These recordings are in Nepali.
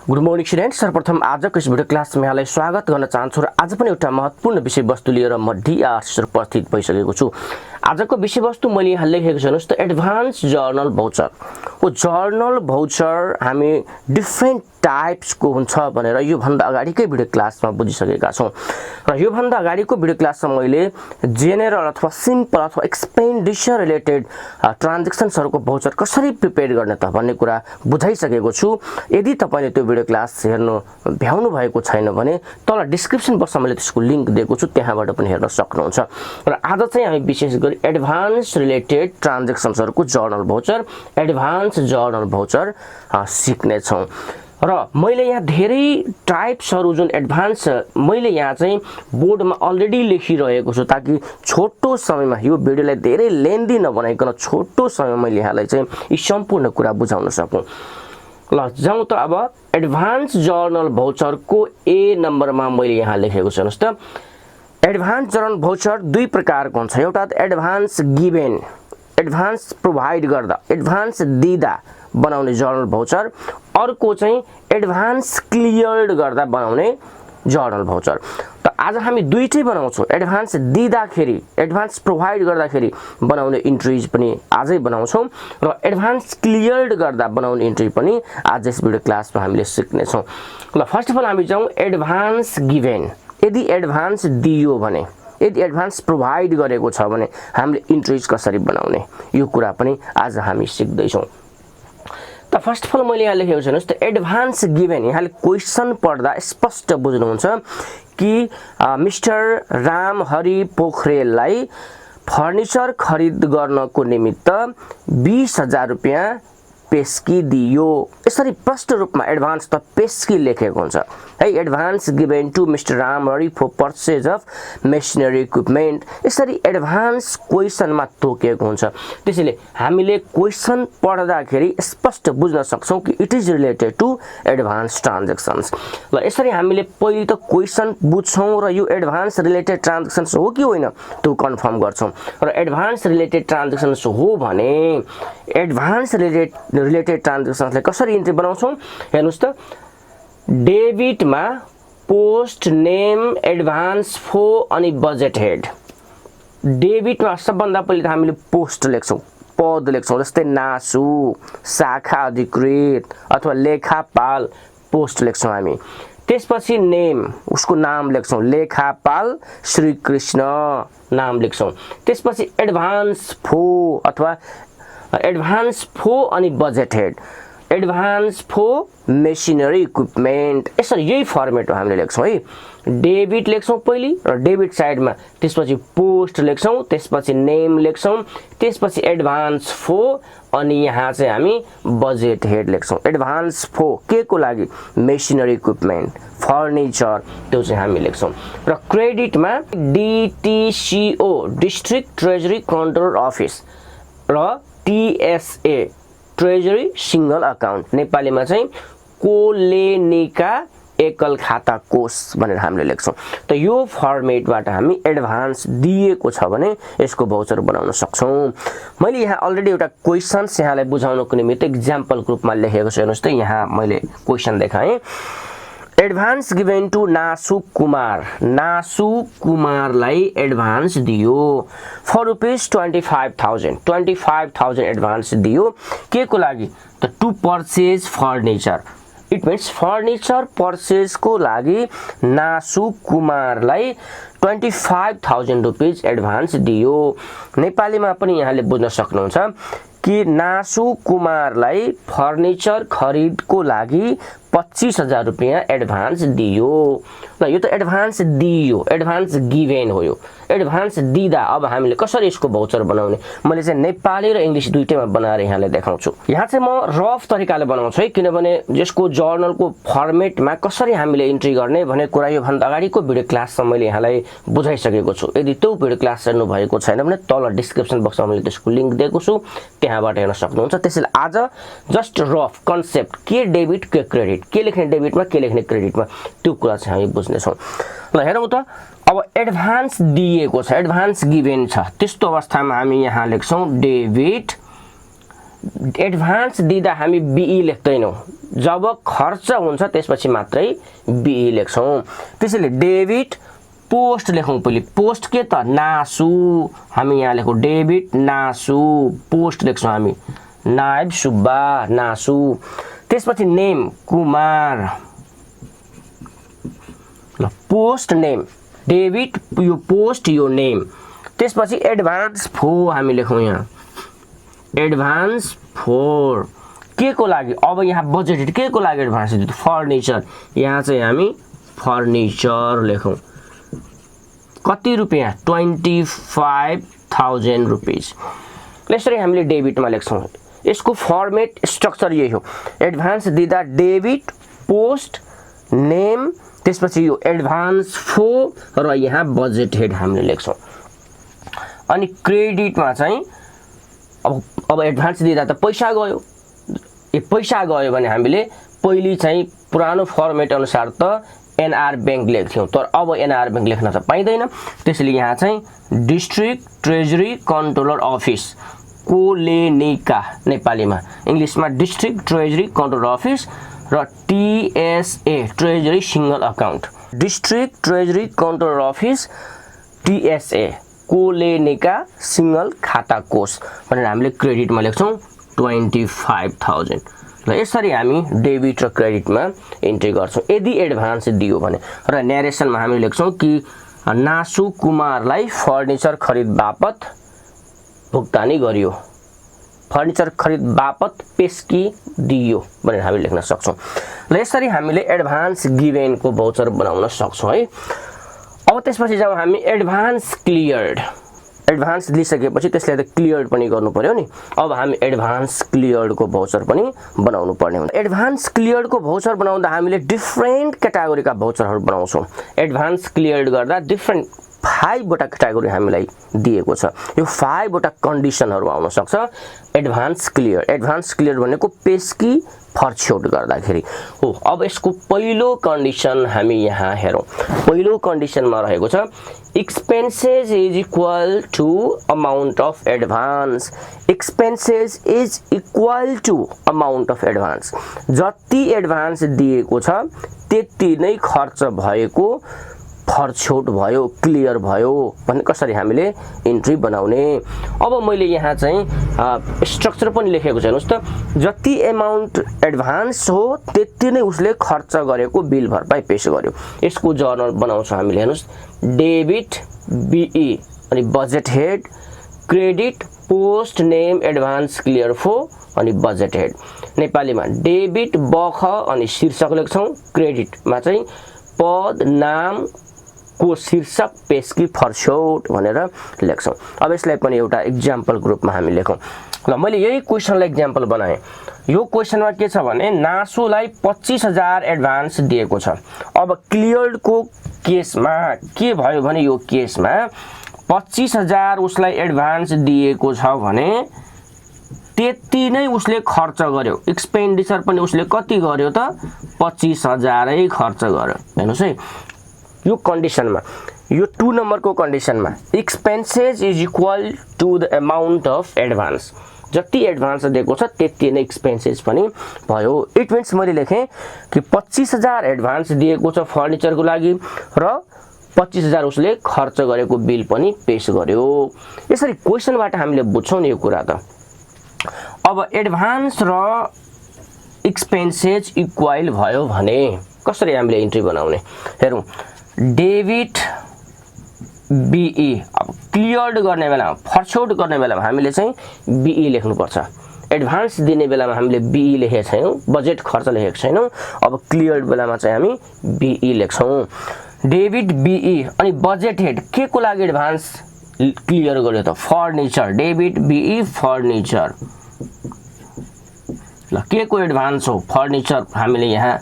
Good morning student. सर्वप्रथम आजको यस भिडियो क्लासमा यहाँलाई स्वागत गर्न चाहन्छु र आज पनि एउटा महत्त्वपूर्ण विषयवस्तु लिएर म DRS उपस्थित भइसकेको छु। आजको विषयवस्तु मैले यहाँ लेखेको छु हेर्नुस् त, एडभान्स जर्नल भाउचर। ओ जर्नल भाउचर हामी डिफ्रेन्ट टाइप्सको हुन्छ भनेर यो भन्दा अगाडिकै भिडियो क्लासमा बुझिसकेका छौं र यो भन्दा अगाडिको भिडियो क्लासमा मैले जेनरल अथवा सिम्पल अथवा एक्सपेन्डिचर रिलेटेड ट्रान्ज्याक्सन्सहरुको भाउचर कसरी प्रिपेयर गर्ने त भन्ने कुरा बुझाइसकेको छु। यदि तपाईले त्यो भिडियो क्लास हेर्नु भ्याउनु भएको छैन भने तल डिस्क्रिप्सन बक्समा मैले त्यसको लिंक दिएको छु, त्यहाँबाट पनि हेर्न सक्नुहुन्छ। र आज चाहिँ हामी विशेष गरी एडभान्स रिलेटेड ट्रान्ज्याक्सन्सहरुको journal voucher, advance journal voucher सिक्ने छौं। र मैले यहाँ धेरै टाइप्सहरु जुन एडभान्स मैले यहाँ चाहिँ बोर्डमा अलरेडी लेखिरहेको छु ताकि छोटो समयमा यो भिडियोलाई धेरै लेन्दी नबनाइकन छोटो समयमा मैले यहाँलाई चाहिँ यी सम्पूर्ण कुरा बुझाउन सकूं। ल जाउँ त अब एडभान्स जर्नल भाउचरको ए नम्बरमा मैले यहाँ लेखेको छु। हेर्नुस् त, एडभान्स जर्नल भाउचर दुई प्रकारको हुन्छ। एउटा एडभान्स गिभेन, एडभान्स प्रोभाइड गर्दा, एडभान्स दिदा बनाउने जर्नल भाउचर। अर्को चाहिँ एडभान्स क्लियर्ड गर्दा बनाउने जर्नल भाउचर। त आज हामी दुईटै बनाउँछौं। एडभान्स दिँदाखेरि, एडभान्स प्रोभाइड गर्दाखेरि बनाउने इन्ट्रीज पनि आजै बनाउँछौं र एडभान्स क्लियर्ड गर्दा बनाउने इन्ट्री पनि आज यस भिडियो क्लासमा हामीले सिक्ने छौं। ल फर्स्ट अफ अल हामी जाउँ एडभान्स गिभेन। यदि एडभान्स दियो भने, यदि एडभान्स प्रोभाइड गरेको छ भने हामीले इन्ट्रीज कसरी बनाउने यो कुरा पनि आज हामी सिक्दै छौं। त फर्स्ट अफ अल मैले यहाँ लेखेको छु हेर्नुस् त, एडभान्स गिभेन। यहाँले क्वेशन पढ्दा स्पष्ट बुझ्नुहुन्छ कि मिस्टर राम हरि पोखरेललाई फर्निचर खरिद गर्नको निमित्त 20,000 रुपैयाँ पेस्की दियो। यसरी प्रष्ट रूपमा एडभान्स त पेस्की लेखेको हुन्छ है। Advance given to mister Ram Hari for purchase of machinery equipment. यसरी एडभान्स क्वेशनमा तोकेको हुन्छ। त्यसैले हामीले क्वेशन पढ्दाखेरि स्पष्ट बुझ्न सक्छौं कि it is related to advance transactions. ल यसरी हामीले पहिले त क्वेशन बुझ्छौं र यो एडभान्स रिलेटेड ट्रान्ज्याक्सन्स हो कि होइन त्यो कन्फर्म गर्छौं। र एडभान्स रिलेटेड ट्रान्ज्याक्सन्स हो भने एडभान्स रिलेटेड ट्रान्ज्याक्सन्सलाई कसरी इन्ट्री बनाउँछौं हेर्नुस् त, डेबिटमा पोस्ट नेम एडभान्स फो अनि बजेट हेड। डेबिटमा सबभन्दा पहिले त हामीले पोस्ट लेख्छौं, पद लेख्छौं, जस्तै नासु, शाखा अधिकृत अथवा लेखापाल, पोस्ट लेख्छौं हामी। त्यसपछि नेम, उसको नाम लेख्छौं, लेखापाल श्री कृष्ण नाम लेख्छौं। त्यसपछि एडभान्स फो अथवा एडभान्स फो अनि बजेट हेड, एडभान्स फो मेसिनरी इक्विपमेन्ट। यसरी यही फर्मेटमा हामीले लेख्छौं है। डेबिट लेख्छौं पहिले र डेबिट साइडमा, त्यसपछि पोस्ट लेख्छौं, त्यसपछि नेम लेख्छौं, त्यसपछि एडभान्स फो अनि यहाँ चाहिँ हामी बजेट हेड लेख्छौं। एडभान्स फो के को लागि? मेसिनरी इक्विपमेन्ट, फर्निचर, त्यो चाहिँ हामी लेख्छौं। र क्रेडिटमा DTCO district treasury controller office र TSA ट्रेजरी सिंगल अकाउन्ट, नेपालीमा चाहिँ कोलेनिका एकल खाता कोष भनेर हामीले लेख्छौं। त यो फर्मेटबाट हामी एडभान्स दिएको छ भने यसको भाउचर बनाउन सक्छौं। मैले यहाँ अलरेडी एउटा क्वेशन्स यहाँलाई बुझाउनको निमित्त एक्जाम्पल ग्रुपमा लेखेको छु। हेर्नुस् त, यहाँ मैले क्वेशन देखाएँ। Advance given to Nasu Kumar. Nasu कुमारलाई एडभान्स दियो फर रुपीज 25,000। 25,000 एडभान्स दियो के को लागि त? To purchase furniture. It means furniture purchase को लागि नासु कुमारलाई 25,000 रुपीज एडभान्स दियो। नेपालीमा पनि यहाँले बुझ्न सक्नुहुन्छ कि नासु कुमारलाई फर्निचर खरिदको लागि 25,000 रुपैयाँ एडभान्स दियो। ल यो त एडभान्स दियो, एडभान्स गिभेन हो। यो एडभान्स दिदा अब हामीले कसरी यसको भाउचर बनाउने मैले चाहिँ नेपाली र इंग्लिश दुईटैमा बनाएर यहाँले देखाउँछु। यहाँ चाहिँ म रफ तरिकाले बनाउँछु है, किनभने यसको जर्नलको फर्मेटमा कसरी हामीले इन्ट्री गर्ने भन्ने कुरा यो भन्दा अगाडिको भिडियो क्लासमा मैले यहाँलाई बुझाइसकेको छु। यदि त्यो भिडियो क्लास हेर्नु भएको छैन भने तल डिस्क्रिप्सन बक्समा मैले त्यसको लिंक दिएको छु, त्यहाँबाट हेर्न सक्नुहुन्छ। त्यसैले आज जस्ट रफ कन्सेप्ट, के डेबिट के क्रेडिट, के लेख्ने डेबिटमा के लेख्ने क्रेडिटमा, त्यो कुरा चाहिँ हामी बुझ्ने छौं। ल हेरौँ त, अब एडभान्स दिएको छ, एडभान्स गिभेन छ, त्यस्तो अवस्थामा हामी यहाँ लेख्छौं डेबिट एडभान्स दिँदा हामी बिई लेख्दैनौँ, जब खर्च हुन्छ त्यसपछि मात्रै बिई लेख्छौँ। त्यसैले डेबिट पोस्ट लेखौँ पहिले। पोस्ट के त नासु, हामी यहाँ लेखौँ डेबिट नासु, पोस्ट लेख्छौँ हामी नायब सुब्बा नासु। त्यसपछि नेम कुमार, ल पोस्ट नेम डेबिट यो पोस्ट यो नेम। त्यसपछि एडभान्स फो हामी लेखौँ यहाँ एडभान्स फोर के को लागि, अब यहाँ बजेट के को लागि एडभान्स दियो फर्निचर, यहाँ चाहिँ हामी फर्निचर लेखौँ। कति रुपियाँ 25,000 रुपिस। यसरी हामीले डेबिटमा लेख्छौँ। यसको फर्मेट स्ट्रक्चर यही हो, एडभान्स दिँदा डेबिट पोस्ट नेम, त्यसपछि यो एडभान्स फो र यहाँ बजेट हेड हामीले लेख्छौँ। अनि क्रेडिटमा चाहिँ अब एडभान्स दिँदा त पैसा गयो, पैसा गयो भने हामीले पहिले चाहिँ पुरानो फर्मेट अनुसार त एनआर बैंक लेख्थ्यौँ, तर अब एनआर बैंक लेख्न त पाइँदैन। त्यसैले यहाँ चाहिँ डिस्ट्रिक्ट ट्रेजरी कन्ट्रोलर अफिस कोलेनिका नेपालीमा, इङ्ग्लिसमा डिस्ट्रिक्ट ट्रेजरी कन्ट्रोलर अफिस र TSA treasury single account, district treasury controller office TSA कोलेनिका सिंगल खाता कोष भनेर हामीले क्रेडिटमा लेख्छौँ 25,000। र यसरी हामी डेबिट र क्रेडिटमा इन्ट्री गर्छौँ यदि एडभान्स दियो भने। र न्यारेसनमा हामी लेख्छौँ कि नासु कुमारलाई फर्निचर खरिद बापत भुक्तानी गरियो, फर्निचर खरिद बापत पेस्की दियो भनेर हामी लेख्न सक्छौँ। र यसरी हामीले एडभान्स गिभेनको भाउचर बनाउन सक्छौँ है। अब त्यसपछि जब हामी एडभान्स क्लियर्ड, एडभान्स लिइसकेपछि त्यसलाई त क्लियर्ड पनि गर्नु पर्यो नि। अब हामी एडभान्स क्लियर्डको भाउचर पनि बनाउनु पर्ने हुन्छ। एडभान्स क्लियर्डको भाउचर बनाउँदा हामीले डिफ्रेन्ट क्याटेगोरीका भाउचरहरू बनाउँछौँ। एडभान्स क्लियर्ड गर्दा डिफ्रेन्ट 5 वटा क्याटेगोरी हामीलाई दिएको छ। यो 5 वटा कन्डिसनहरू आउन सक्छ। एडभान्स क्लियर भनेको पेस्की फरछौट गर्दाखेरि हो। अब यसको पहिलो कन्डिसन हामी यहाँ हेरौँ। पहिलो कन्डिसनमा रहेको छ expenses is equal to amount of advance. Expenses is equal to amount of advance. जति एडभान्स दिएको छ त्यति नै खर्च भएको फरछौट भयो, क्लियर भयो भन्ने कसरी हामीले इन्ट्री बनाउने। अब मैले यहाँ चाहिँ स्ट्रक्चर पनि लेखेको छ हेर्नुस् त। जति एमाउन्ट एडभान्स हो त्यति नै उसले खर्च गरेको बिल भरपाई पेश गर्यो। यसको जर्नल बनाउँछौँ हामीले हेर्नुस्। डेबिट बिई अनि budget head, credit post name advance clear फो अनि बजेट हेड। नेपालीमा डेबिट बख अनि शीर्षक लेख्छौँ, क्रेडिटमा चाहिँ पद नाम को शीर्षक पेस्की फरछौट भनेर लेख्छौँ। अब यसलाई पनि एउटा इक्जाम्पल ग्रुपमा हामी लेखौँ। ल मैले यही क्वेसनलाई इक्जाम्पल बनाएँ। यो क्वेसनमा के छ भने नासुलाई 25,000 एडभान्स दिएको छ। अब क्लियर्डको केसमा के भयो भने यो केसमा 25,000 उसलाई एडभान्स दिएको छ भने त्यति नै उसले खर्च गर्यो। एक्सपेन्डिचर पनि उसले कति गर्यो त 25,000 खर्च गर्यो। हेर्नुहोस् है यो कन्डिसनमा, यो 2 नम्बरको कन्डिसनमा expenses is equal to the amount of advance. जति एडभान्स दिएको छ त्यति नै एक्सपेन्सेस पनि भयो। इट मिन्स मैले लेखेँ कि 25,000 एडभान्स दिएको छ फर्निचरको लागि र 25,000 उसले खर्च गरेको बिल पनि पेश गर्यो। यसरी क्वेसनबाट हामीले बुझ्छौँ नि यो कुरा त। अब एडभान्स र एक्सपेन्सेस इक्वल भयो भने कसरी हामीले इन्ट्री बनाउने हेरौँ। डेबिट बिई अब क्लियर्ड गर्ने बेलामा, फरछौट गर्ने बेलामा हामीले चाहिँ बिई लेख्नुपर्छ। एडभान्स दिने बेलामा हामीले बिई लेखेका छैनौँ, बजेट खर्च लेखेका छैनौँ। अब क्लियर्ड बेलामा चाहिँ हामी बिई लेख्छौँ। डेबिट बिई अनि बजेट हेड के को लागि एडभान्स क्लियर गर्यो त फर्निचर। Debit बिई furniture. ल के को एडभान्स हो फर्निचर हामीले यहाँ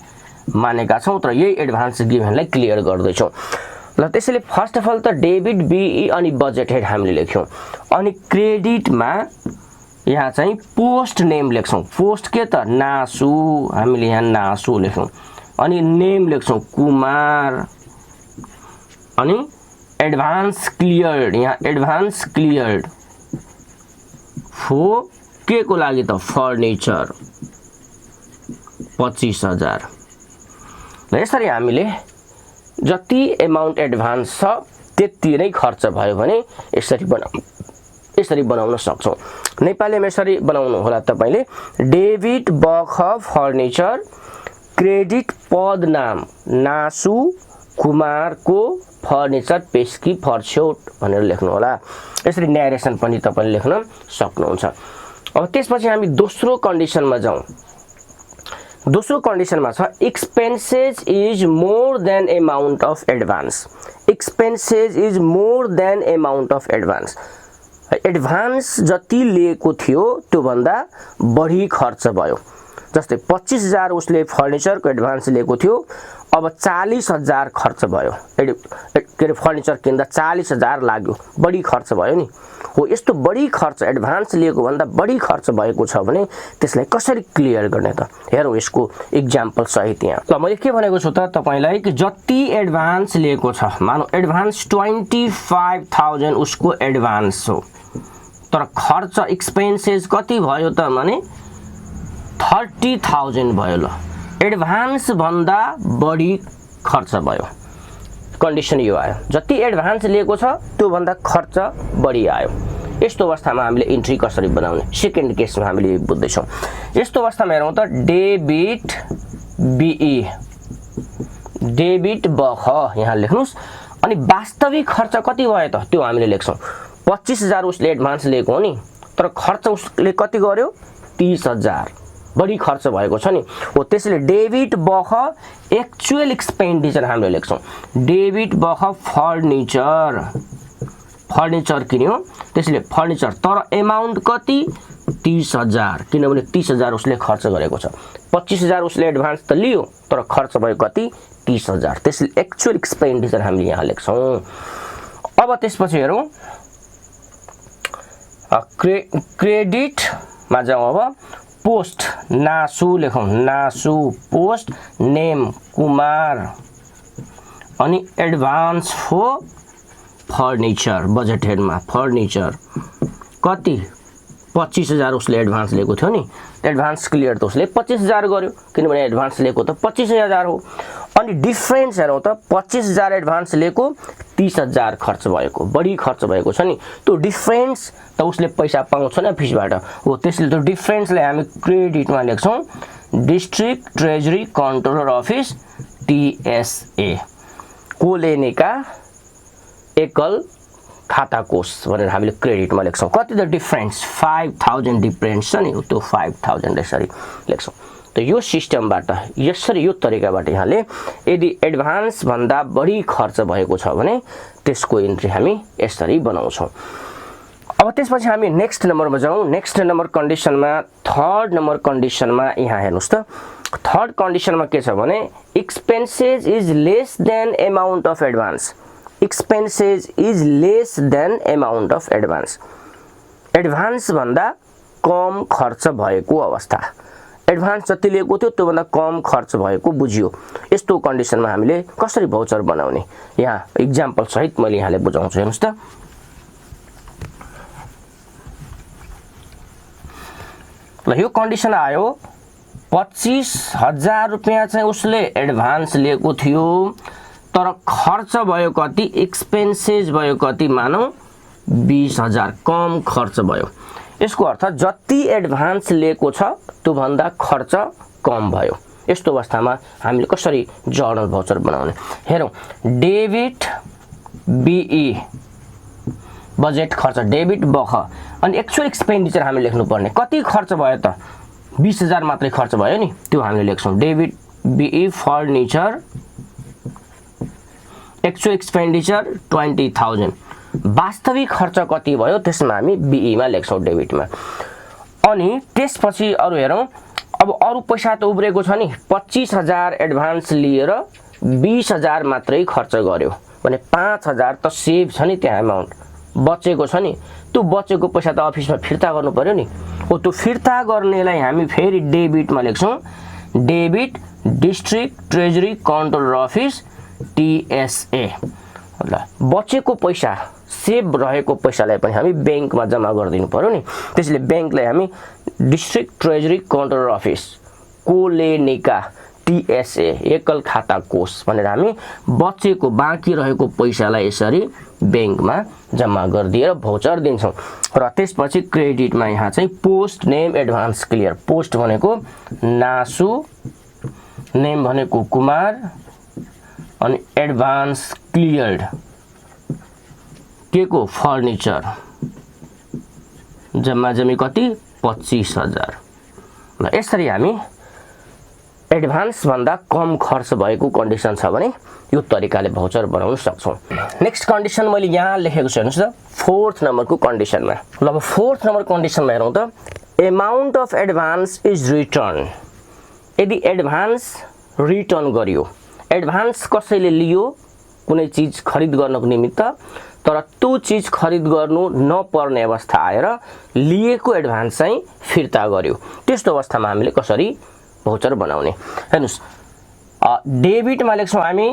मानेका छौँ, तर यही एडभान्स गिभनलाई क्लियर गर्दैछौँ। ल त्यसैले फर्स्ट अफ अल त डेबिट बिई अनि बजेट हेड हामीले लेख्यौँ। अनि क्रेडिटमा यहाँ चाहिँ पोस्ट नेम लेख्छौँ। पोस्ट के त नासु, हामीले यहाँ नासु लेख्यौँ। अनि नेम लेख्छौँ कुमार। अनि एडभान्स क्लियर्ड, यहाँ एडभान्स क्लियर्ड फो के को लागि त फर्निचर 25,000। र यसरी हामीले जति एमाउन्ट एडभान्स छ त्यति नै खर्च भयो भने यसरी बनाउन सक्छौं। नेपालीमा यसरी बनाउनु होला तपाईले डेबिट बख फर्निचर क्रेडिट पद नाम नासु कुमारको फर्निचर पेस्की फर्स्योट भनेर लेख्नु होला। यसरी न्यारेसन पनि तपाईले लेख्न सक्नुहुन्छ। अब त्यसपछि हामी दोस्रो कन्डिसनमा जाउँ। दोस्रो कन्डिसनमा छ expenses is more than amount of advance. Expenses is more than amount of advance. Advance जति लिएको थियो त्यो भन्दा बढी खर्च भयो। जस्तै 25,000 उसले फर्निचरको एडभान्स लिएको थियो, अब 40,000 खर्च भयो। के फर्निचर किन्दा 40,000 लाग्यो, बढी खर्च भयो नि। हो यस्तो बढी खर्च एडभान्स लिएको भन्दा बढी खर्च भएको छ भने त्यसलाई कसरी क्लियर गर्ने त? हेरौँ यसको एक्जाम्पल सहित यहाँ। ल मैले के भनेको छु त तपाईलाई कि जति एडभान्स लिएको छ, मानौ एडभान्स 25,000 उसको एडभान्स हो, तर खर्च एक्सपेन्सेस कति भयो त भने 30,000 भयो। ल एडभान्स भन्दा बढी खर्च भयो। कन्डिसन यो आयो, जति एडभान्स लिएको छ त्यो भन्दा खर्च बढी आयो। यस्तो अवस्थामा हामीले इन्ट्री कसरी बनाउने? सेकेन्ड केसमा हामीले बुझ्दै छौं। यस्तो अवस्थामा हेरौँ त डेबिट बीई डेबिट बख यहाँ लेख्नुस् अनि वास्तविक खर्च कति भयो त त्यो हामीले लेख्छौं। 25,000 उसले एडभान्स लिएको हो नि, तर खर्च उसले कति गर्यो? 30,000 बढी खर्च भएको छ नि। हो त्यसैले डेबिट बख एक्चुअल एक्सपेन्डिचर हामीले लेख्छौं। डेबिट बख फर्निचर किन्यो, त्यसैले फर्निचर, तर अमाउन्ट कति? 30,000, किनभने 30,000 उसले खर्च गरेको छ। 25,000 उसले एडभान्स त लियो, तर खर्च भयो कति? 30,000। त्यसैले एक्चुअल एक्सपेन्डिचर हामीले यहाँ लेख्छौं। अब त्यसपछि हेरौँ क्रेडिटमा जाउँ। अब पोस्ट नासु लेखौँ, नासु पोस्ट नेम कुमार अनि एडभान्स फो फर्निचर। बजेट हेडमा फर्निचर कति? 25,000 उसले एडभान्स लिएको थियो नि, एडभान्स क्लियर त उसले 25,000 गर्यो, किनभने एडभान्स लिएको त 25,000 हो। अनि डिफरेन्स हेरौँ त 25,000 एडभान्स लिएको 30,000 खर्च भएको, बढी खर्च भएको छ नि। त्यो डिफरेन्स त उसले पैसा पाउँछ न अफिसबाट। हो त्यसले त्यो डिफरेन्सलाई हामी क्रेडिटमा लेख्छौँ। District treasury controller office TSA को लेने का एकल खाता कोष भनेर हामीले क्रेडिटमा लेख्छौँ। कति त डिफरेन्स? 5,000 डिफरेन्स छ नि, त्यो 5,000 यसरी लेख्छौँ। त यो सिस्टमबाट यसरी यो तरिकाबाट यहाँले यदि एडभान्स भन्दा बढी खर्च भएको छ भने त्यसको इन्ट्री हामी यसरी बनाउँछौँ। अब त्यसपछि हामी नेक्स्ट नम्बरमा जाउँ। नेक्स्ट नम्बर कन्डिसनमा थर्ड नम्बर कन्डिसनमा यहाँ हेर्नुस् त। थर्ड कन्डिसनमा के छ भने expenses is less than amount of advance. Expenses is less than amount of advance. Advance भन्दा कम खर्च भएको अवस्था। एडभान्स जति लिएको थियो त्यो भन्दा कम खर्च भएको बुझियो। यस्तो कन्डिसनमा हामीले कसरी भाउचर बनाउने? यहाँ एक्जाम्पल सहित मैले यहाँले बुझाउँछु। हेर्नुस् त। ल यो कन्डिसन आयो, 25,000 रुपैयाँ चाहिँ उसले एडभान्स लिएको थियो, तर खर्च भयो कति? एक्सपेन्सेस भयो कति? मानौ 20,000 कम खर्च भयो। यसको अर्थ जति एडभान्स लिएको छ त्यो भन्दा खर्च कम भयो। यस्तो अवस्थामा हामीले कसरी जर्नल भाउचर बनाउने? हेरौँ, डेबिट बीई बजेट खर्च, डेबिट बख अनि एक्चुअल एक्सपेन्डिचर हामीले लेख्नु पर्ने। कति खर्च भयो त? 20,000 मात्रै खर्च भयो नि, त्यो हामीले लेख्छौँ। Debit be furniture actual expenditure 20,000। वास्तविक खर्च कति भयो त्यसमा हामी बीईमा लेख्छौँ, डेबिटमा। अनि त्यसपछि अरु हेरौँ। अब अरु पैसा त उब्रेको छ नि, 25,000 एडभान्स लिएर 20,000 मात्रै खर्च गर्यो भने 5,000 त सेभ छ नि, त्यहाँ अमाउन्ट बचेको छ नि। त्यो बचेको पैसा त अफिसमा फिर्ता गर्नु पर्यो नि। हो त्यो फिर्ता गर्नेलाई हामी फेरि डेबिटमा लेख्छौँ। Debit district treasury controller office TSA। ल बचेको पैसा सेभ रहेको पैसालाई पनि हामी ब्याङ्कमा जम्मा गरिदिनु पर्यो नि। त्यसैले ब्याङ्कलाई हामी डिस्ट्रिक्ट ट्रेजरी काउन्टर अफिस कोलेनिका TSA एकल खाता कोष भनेर हामी बचेको बाँकी रहेको पैसालाई यसरी ब्याङ्कमा जम्मा गरिदिएर भौचर दिन्छौँ। र त्यसपछि क्रेडिटमा यहाँ चाहिँ post name advance clear. Post भनेको नासु, नेम भनेको कुमार, अनि एडभान्स क्लियर्ड के को फर्निचर, जम्मा जम्मी कति 25,000। ल यसरी हामी एडभान्स भन्दा कम खर्च भएको कन्डिसन छ भने यो तरिकाले भौचर बनाउन सक्छौँ। नेक्स्ट कन्डिसन मैले यहाँ लेखेको छु हेर्नुस् त 4th नम्बरको कन्डिसनमा। ल अब 4th नम्बर कन्डिसनमा हेरौँ त amount of advance is return. यदि एडभान्स रिटर्न गरियो, एडभान्स कसैले लियो कुनै चीज खरिद गर्नको निमित्त, तर त्यो चीज खरिद गर्नु नपर्ने अवस्था आएर लिएको एडभान्स चाहिँ फिर्ता गर्यो, त्यस्तो अवस्थामा हामीले कसरी भौचर बनाउने। हेर्नुस् डेबिटमा लेख्छौँ हामी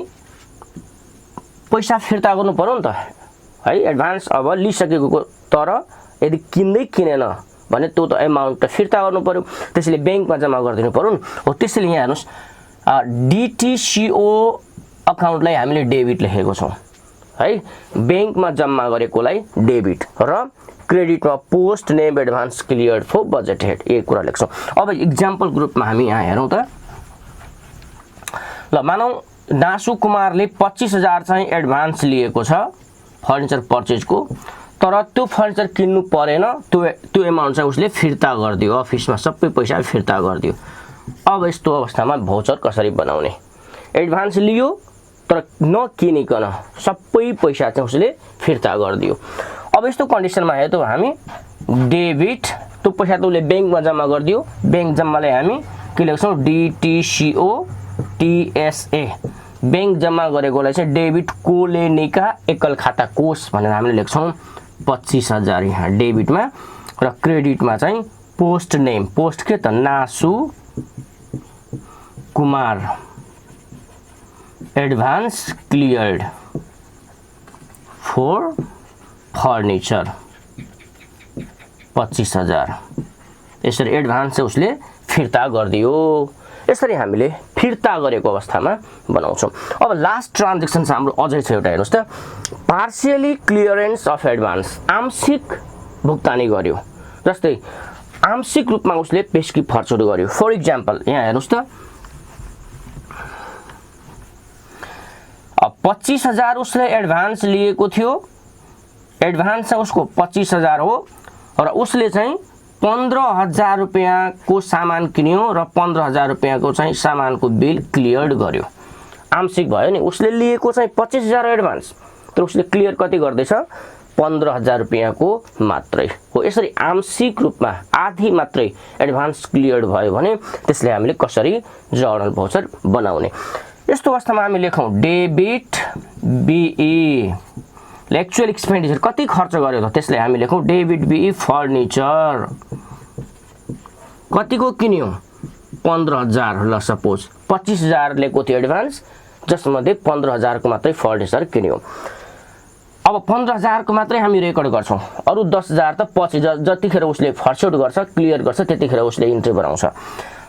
पैसा फिर्ता गर्नु पर्यो नि त है, एडभान्स अब लिइसकेको, तर यदि किन्दै किनेन भने त्यो त एमाउन्ट त फिर्ता गर्नु पर्यो, त्यसैले ब्याङ्कमा जम्मा गरिदिनु पर्यो नि। हो त्यसैले यहाँ हेर्नुस् DTCO अकाउन्टलाई हामीले डेबिट लेखेको छौँ है, ब्याङ्कमा जम्मा गरेकोलाई डेबिट, र क्रेडिटमा post name advance cleared for budget head यही कुरा लेख्छौँ। अब इक्जाम्पल ग्रुपमा हामी यहाँ हेरौँ त। ल मानौँ नासु कुमारले 25,000 चाहिँ एडभान्स लिएको छ फर्निचर पर्चेजको, तर त्यो फर्निचर किन्नु परेन, त्यो एमाउन्ट चाहिँ उसले फिर्ता गरिदियो, अफिसमा सबै पैसा फिर्ता गरिदियो। अब यस्तो अवस्थामा भौचर कसरी बनाउने? एडभान्स लियो तर नकिनिकन सबै पैसा चाहिँ उसले फिर्ता गरिदियो। अब यस्तो कन्डिसनमा हेर्यो त हामी डेबिट, त्यो पैसा त उसले ब्याङ्कमा जम्मा गरिदियो, ब्याङ्क जम्मालाई हामी के लेख्छौँ DTCO TSA, ब्याङ्क जम्मा गरेकोलाई चाहिँ डेबिट कोलेनिका एकल खाता कोष भनेर हामीले लेख्छौँ 25,000 यहाँ डेबिटमा, र क्रेडिटमा चाहिँ पोस्ट नेम, पोस्ट के त Nasu Kumar advance cleared for furniture 25,000 यसरी एडभान्स चाहिँ उसले फिर्ता गरिदियो। यसरी हामीले फिर्ता गरेको अवस्थामा बनाउँछौँ। अब लास्ट ट्रान्जेक्सन छ हाम्रो अझै छ एउटा, हेर्नुहोस् त पार्सियली क्लियरेन्स अफ एडभान्स, आंशिक भुक्तानी गर्यो, जस्तै आंशिक रूपमा उसले पेस्की फर्चौट गर्यो। फर इक्जाम्पल यहाँ हेर्नुहोस् त 25,000 उसले एडभान्स लिएको थियो, एडभान्स चाहिँ उसको 25,000 हो, र उसले चाहिँ 15,000 रुपियाँको सामान किन्यो र 15,000 रुपियाँको चाहिँ सामानको बिल क्लियर्ड गर्यो। आंशिक भयो नि, उसले लिएको चाहिँ 25,000 एडभान्स, तर उसले क्लियर कति गर्दैछ 15,000 रुपियाँको मात्रै हो। यसरी आंशिक रूपमा आधी मात्रै एडभान्स क्लियर्ड भयो भने त्यसले हामीले कसरी जर्नल भौचर बनाउने? यस्तो अवस्थामा हामी लेखौँ डेबिट BE एक्चुअल एक्सपेन्डिचर कति खर्च गर्यो त त्यसलाई हामी लेखौँ डेबिट BE फर्निचर कतिको किन्यो 15,000, ल सपोज 25,000 लिएको थियो एडभान्स, जसमध्ये 15,000 को मात्रै फर्निचर किन्यो। अब 15,000 को मात्रै हामी रेकर्ड गर्छौँ, अरु 10,000 त पछि जतिखेर उसले फर्चौट गर्छ क्लियर गर्छ त्यतिखेर उसले इन्ट्री बनाउँछ।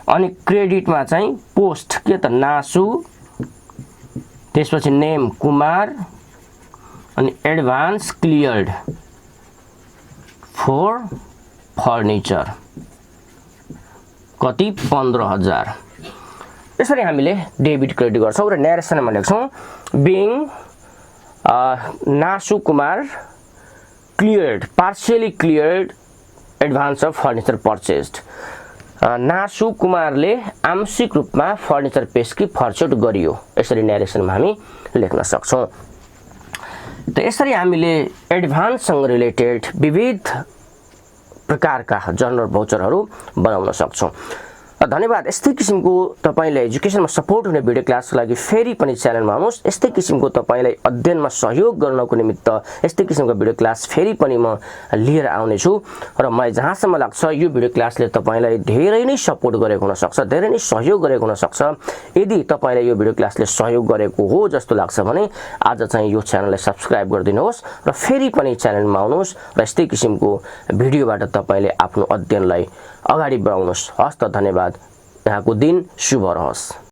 अनि क्रेडिटमा चाहिँ पोस्ट के त नासु, त्यसपछि नेम कुमार, अनि एडभान्स क्लियर्ड फर फर्निचर कति 15,000। यसरी हामीले डेबिट क्रेडिट गर्छौँ र न्यारेसनमा लेख्छौँ being Nasu Kumar cleared partially cleared advance of furniture purchased. Nasu कुमारले आंशिक रूपमा फर्निचर पेस्की फर्चौट गरियो, यसरी न्यारेसनमा हामी लेख्न सक्छौँ। त यसरी हामीले एडभान्ससँग रिलेटेड विविध प्रकारका जर्नल भौचरहरू बनाउन सक्छौँ। धन्यवाद। यस्तै किसिमको तपाईलाई एजुकेसनमा सपोर्ट हुने भिडियो क्लासको लागि फेरि पनि च्यानलमा आउनुहोस्। यस्तै किसिमको तपाईलाई अध्ययनमा सहयोग गर्नको निमित्त यस्तै किसिमको भिडियो क्लास फेरि पनि म लिएर आउने छु र मलाई जहाँसम्म लाग्छ यो भिडियो क्लासले तपाईलाई धेरै नै सपोर्ट गरेको हुन सक्छ, धेरै नै सहयोग गरेको हुन सक्छ। यदि तपाईलाई यो भिडियो क्लासले सहयोग गरेको हो जस्तो लाग्छ भने आज चाहिँ यो च्यानललाई सब्स्क्राइब गरिदिनुहोस् र फेरि पनि च्यानलमा आउनुहोस् र यस्तै किसिमको भिडियोबाट तपाईले आफ्नो अध्ययनलाई अगाडि बढाउनुहोस्। हस्त धन्यवाद। यहाँको दिन शुभ रहोस्।